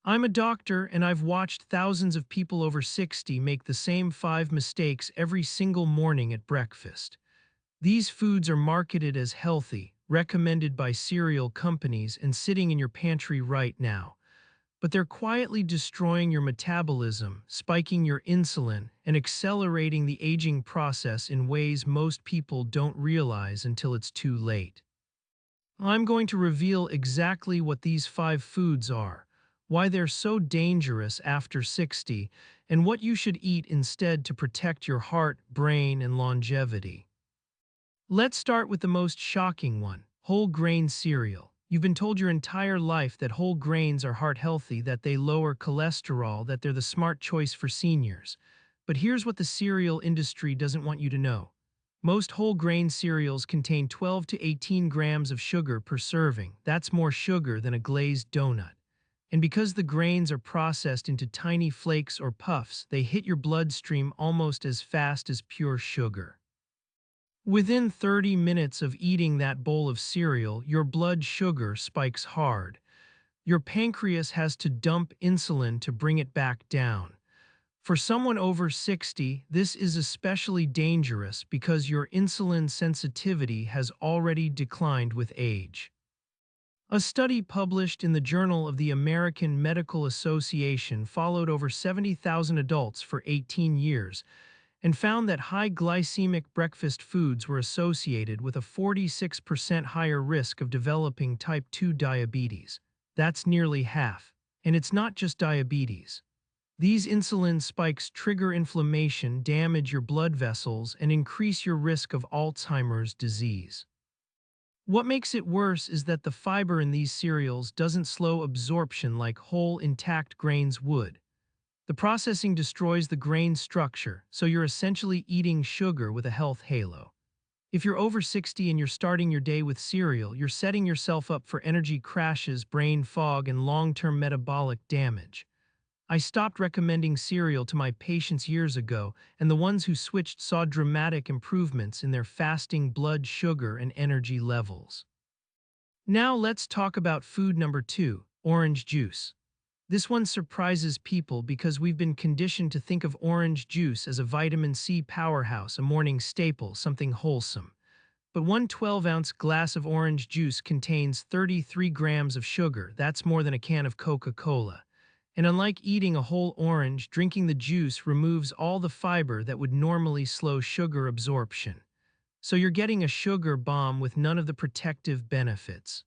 I'm a doctor and I've watched thousands of people over 60 make the same 5 mistakes every single morning at breakfast. These foods are marketed as healthy, recommended by cereal companies, and sitting in your pantry right now. But they're quietly destroying your metabolism, spiking your insulin, and accelerating the aging process in ways most people don't realize until it's too late. I'm going to reveal exactly what these 5 foods are, why they're so dangerous after 60, and what you should eat instead to protect your heart, brain, and longevity. Let's start with the most shocking one, whole grain cereal. You've been told your entire life that whole grains are heart healthy, that they lower cholesterol, that they're the smart choice for seniors. But here's what the cereal industry doesn't want you to know. Most whole grain cereals contain 12 to 18 grams of sugar per serving. That's more sugar than a glazed donut. And because the grains are processed into tiny flakes or puffs, they hit your bloodstream almost as fast as pure sugar. Within 30 minutes of eating that bowl of cereal, your blood sugar spikes hard. Your pancreas has to dump insulin to bring it back down. For someone over 60, this is especially dangerous because your insulin sensitivity has already declined with age. A study published in the Journal of the American Medical Association followed over 70,000 adults for 18 years and found that high glycemic breakfast foods were associated with a 46% higher risk of developing type 2 diabetes. That's nearly half. And it's not just diabetes. These insulin spikes trigger inflammation, damage your blood vessels, and increase your risk of Alzheimer's disease. What makes it worse is that the fiber in these cereals doesn't slow absorption like whole intact grains would. The processing destroys the grain structure, so you're essentially eating sugar with a health halo. If you're over 60 and you're starting your day with cereal, you're setting yourself up for energy crashes, brain fog, and long-term metabolic damage. I stopped recommending cereal to my patients years ago, and the ones who switched saw dramatic improvements in their fasting blood sugar and energy levels. Now let's talk about food number 2, orange juice. This one surprises people because we've been conditioned to think of orange juice as a vitamin C powerhouse, a morning staple, something wholesome. But one 12-ounce glass of orange juice contains 33 grams of sugar. That's more than a can of Coca-Cola. And unlike eating a whole orange, drinking the juice removes all the fiber that would normally slow sugar absorption. So you're getting a sugar bomb with none of the protective benefits.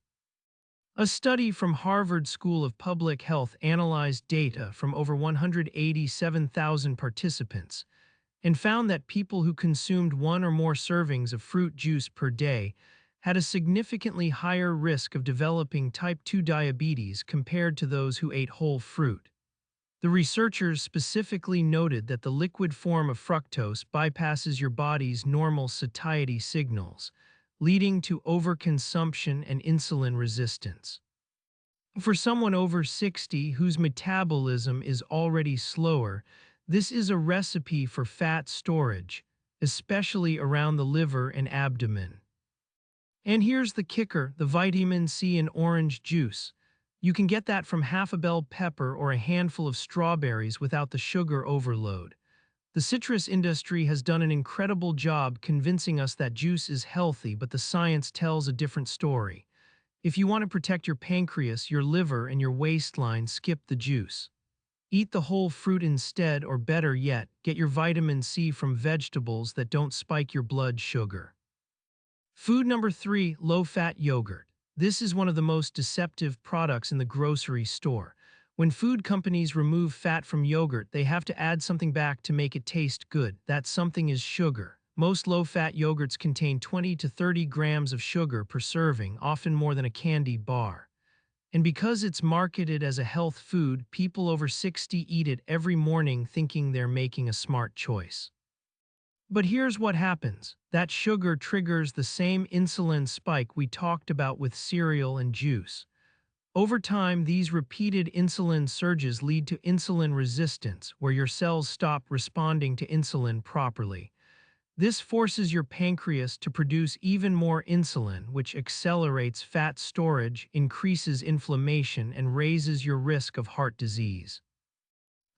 A study from Harvard School of Public Health analyzed data from over 187,000 participants and found that people who consumed one or more servings of fruit juice per day had a significantly higher risk of developing type 2 diabetes compared to those who ate whole fruit. The researchers specifically noted that the liquid form of fructose bypasses your body's normal satiety signals, leading to overconsumption and insulin resistance. For someone over 60 whose metabolism is already slower, this is a recipe for fat storage, especially around the liver and abdomen. And here's the kicker, the vitamin C in orange juice. You can get that from half a bell pepper or a handful of strawberries without the sugar overload. The citrus industry has done an incredible job convincing us that juice is healthy, but the science tells a different story. If you want to protect your pancreas, your liver, and your waistline, skip the juice. Eat the whole fruit instead, or better yet, get your vitamin C from vegetables that don't spike your blood sugar. Food number 3, low-fat yogurt. This is one of the most deceptive products in the grocery store. When food companies remove fat from yogurt, they have to add something back to make it taste good. That something is sugar. Most low-fat yogurts contain 20 to 30 grams of sugar per serving, often more than a candy bar. And because it's marketed as a health food, people over 60 eat it every morning thinking they're making a smart choice. But here's what happens. That sugar triggers the same insulin spike we talked about with cereal and juice. Over time, these repeated insulin surges lead to insulin resistance, where your cells stop responding to insulin properly. This forces your pancreas to produce even more insulin, which accelerates fat storage, increases inflammation, and raises your risk of heart disease.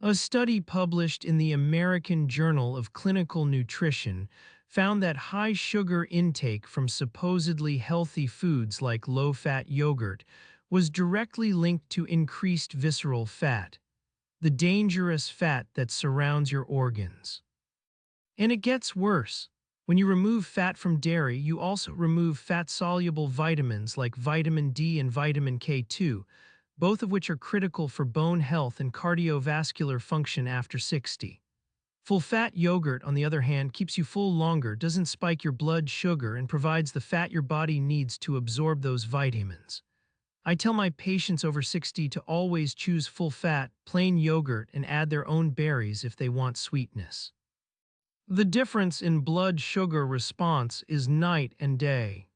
A study published in the American Journal of Clinical Nutrition found that high sugar intake from supposedly healthy foods like low-fat yogurt was directly linked to increased visceral fat, the dangerous fat that surrounds your organs. And it gets worse. When you remove fat from dairy, you also remove fat-soluble vitamins like vitamin D and vitamin K2, both of which are critical for bone health and cardiovascular function after 60. Full-fat yogurt, on the other hand, keeps you full longer, doesn't spike your blood sugar, and provides the fat your body needs to absorb those vitamins. I tell my patients over 60 to always choose full-fat, plain yogurt and add their own berries if they want sweetness. The difference in blood sugar response is night and day.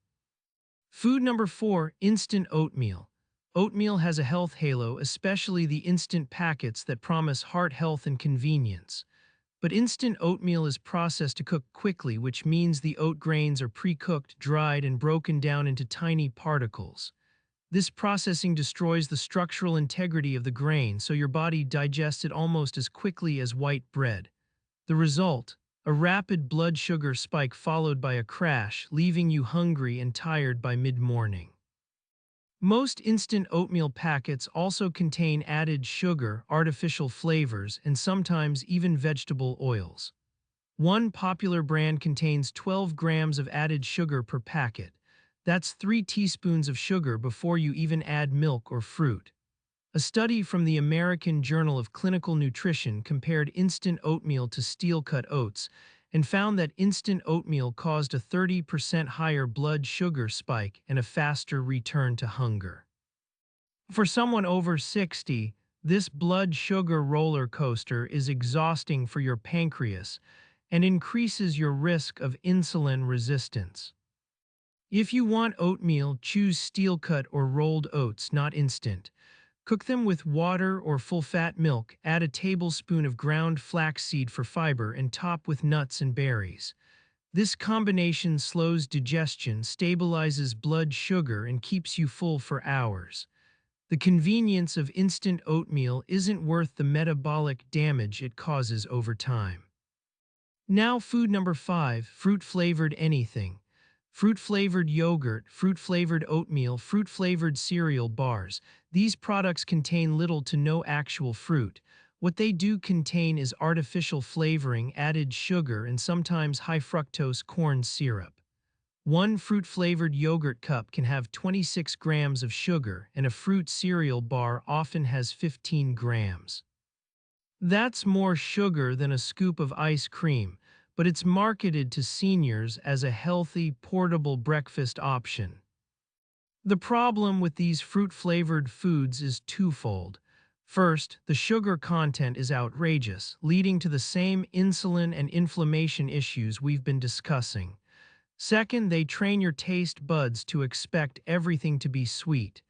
Food number 4, instant oatmeal. Oatmeal has a health halo, especially the instant packets that promise heart health and convenience. But instant oatmeal is processed to cook quickly, which means the oat grains are pre-cooked, dried, and broken down into tiny particles. This processing destroys the structural integrity of the grain, so your body digests it almost as quickly as white bread. The result? A rapid blood sugar spike followed by a crash, leaving you hungry and tired by mid-morning. Most instant oatmeal packets also contain added sugar, artificial flavors, and sometimes even vegetable oils. One popular brand contains 12 grams of added sugar per packet. That's 3 teaspoons of sugar before you even add milk or fruit. A study from the American Journal of Clinical Nutrition compared instant oatmeal to steel-cut oats and found that instant oatmeal caused a 30% higher blood sugar spike and a faster return to hunger. For someone over 60, this blood sugar roller coaster is exhausting for your pancreas and increases your risk of insulin resistance. If you want oatmeal, choose steel-cut or rolled oats, not instant. Cook them with water or full-fat milk, add a tablespoon of ground flaxseed for fiber, and top with nuts and berries. This combination slows digestion, stabilizes blood sugar, and keeps you full for hours. The convenience of instant oatmeal isn't worth the metabolic damage it causes over time. Now food number 5, fruit-flavored anything. Fruit-flavored yogurt, fruit-flavored oatmeal, fruit-flavored cereal bars. These products contain little to no actual fruit. What they do contain is artificial flavoring, added sugar, and sometimes high-fructose corn syrup. One fruit-flavored yogurt cup can have 26 grams of sugar, and a fruit cereal bar often has 15 grams. That's more sugar than a scoop of ice cream, but it's marketed to seniors as a healthy, portable breakfast option. The problem with these fruit-flavored foods is twofold. First, the sugar content is outrageous, leading to the same insulin and inflammation issues we've been discussing. Second, they train your taste buds to expect everything to be sweet.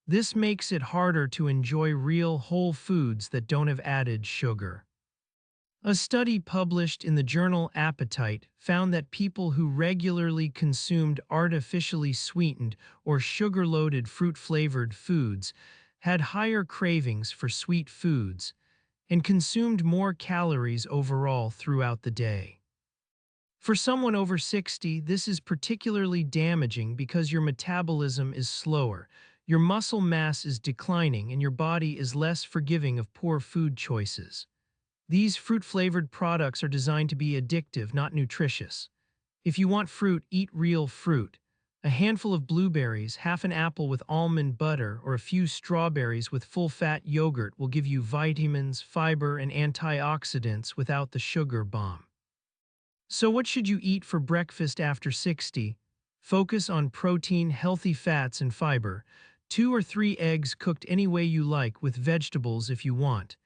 This makes it harder to enjoy real whole foods that don't have added sugar. A study published in the journal Appetite found that people who regularly consumed artificially sweetened or sugar-loaded fruit-flavored foods had higher cravings for sweet foods and consumed more calories overall throughout the day. For someone over 60, this is particularly damaging because your metabolism is slower, your muscle mass is declining, and your body is less forgiving of poor food choices. These fruit-flavored products are designed to be addictive, not nutritious. If you want fruit, eat real fruit. A handful of blueberries, half an apple with almond butter, or a few strawberries with full-fat yogurt will give you vitamins, fiber, and antioxidants without the sugar bomb. So what should you eat for breakfast after 60? Focus on protein, healthy fats, and fiber. 2 or 3 eggs cooked any way you like, with vegetables if you want.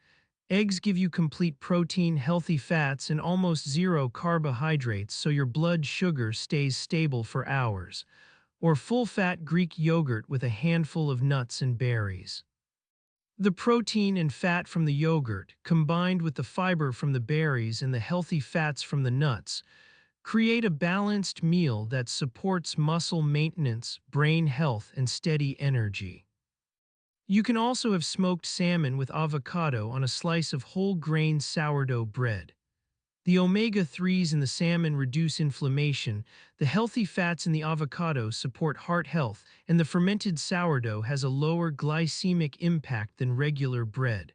Eggs give you complete protein, healthy fats, and almost zero carbohydrates, so your blood sugar stays stable for hours. Or full-fat Greek yogurt with a handful of nuts and berries. The protein and fat from the yogurt, combined with the fiber from the berries and the healthy fats from the nuts, Create a balanced meal that supports muscle maintenance, brain health, and steady energy. You can also have smoked salmon with avocado on a slice of whole grain sourdough bread. The omega-3s in the salmon reduce inflammation, the healthy fats in the avocado support heart health, and the fermented sourdough has a lower glycemic impact than regular bread.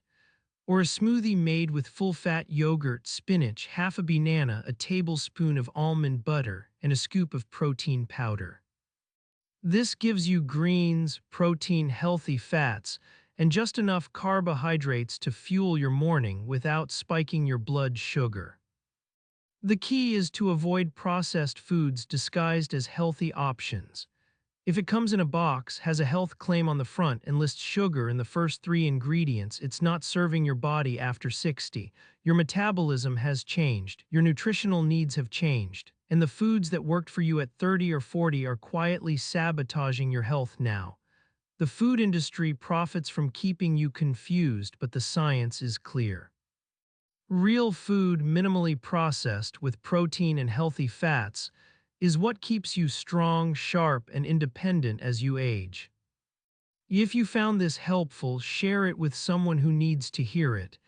Or a smoothie made with full-fat yogurt, spinach, half a banana, a tablespoon of almond butter, and a scoop of protein powder. This gives you greens, protein, healthy fats, and just enough carbohydrates to fuel your morning without spiking your blood sugar. The key is to avoid processed foods disguised as healthy options. If it comes in a box, has a health claim on the front, and lists sugar in the first three ingredients, it's not serving your body after 60. Your metabolism has changed, your nutritional needs have changed, and the foods that worked for you at 30 or 40 are quietly sabotaging your health now. The food industry profits from keeping you confused, but the science is clear. Real food, minimally processed, with protein and healthy fats, is what keeps you strong, sharp, and independent as you age. If you found this helpful, share it with someone who needs to hear it.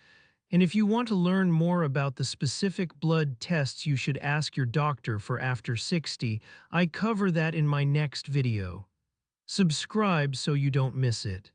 And if you want to learn more about the specific blood tests you should ask your doctor for after 60, I cover that in my next video. Subscribe so you don't miss it.